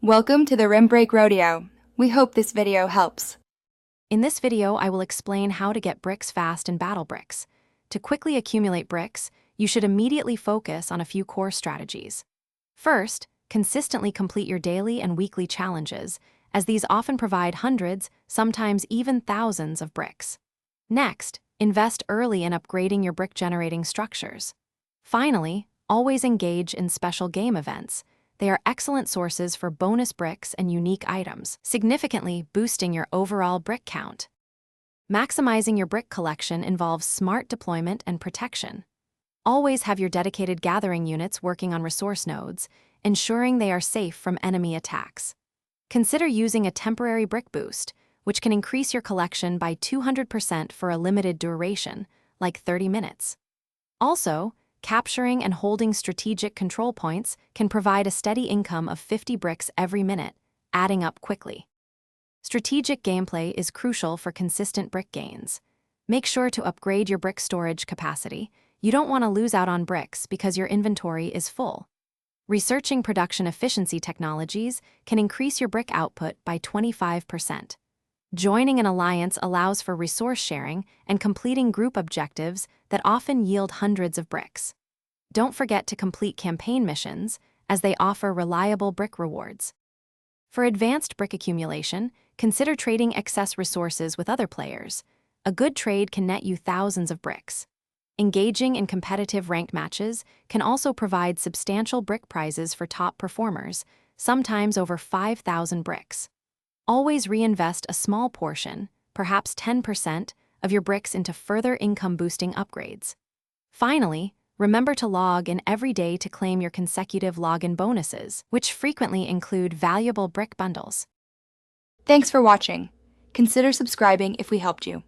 Welcome to the Rim Break Rodeo. We hope this video helps. In this video, I will explain how to get bricks fast in Battle Bricks. To quickly accumulate bricks, you should immediately focus on a few core strategies. First, consistently complete your daily and weekly challenges, as these often provide hundreds, sometimes even thousands of bricks. Next, invest early in upgrading your brick-generating structures. Finally, always engage in special game events. They are excellent sources for bonus bricks and unique items, significantly boosting your overall brick count. Maximizing your brick collection involves smart deployment and protection. Always have your dedicated gathering units working on resource nodes, ensuring they are safe from enemy attacks. Consider using a temporary brick boost, which can increase your collection by 200% for a limited duration, like 30 minutes. Also, capturing and holding strategic control points can provide a steady income of 50 bricks every minute, adding up quickly. Strategic gameplay is crucial for consistent brick gains. Make sure to upgrade your brick storage capacity. You don't want to lose out on bricks because your inventory is full. Researching production efficiency technologies can increase your brick output by 25%. Joining an alliance allows for resource sharing and completing group objectives that often yield hundreds of bricks. Don't forget to complete campaign missions, as they offer reliable brick rewards. For advanced brick accumulation, consider trading excess resources with other players. A good trade can net you thousands of bricks. Engaging in competitive ranked matches can also provide substantial brick prizes for top performers, sometimes over 5,000 bricks. Always reinvest a small portion, perhaps 10%, of your bricks into further income-boosting upgrades. Finally, remember to log in every day to claim your consecutive login bonuses, which frequently include valuable brick bundles. Thanks for watching. Consider subscribing if we helped you.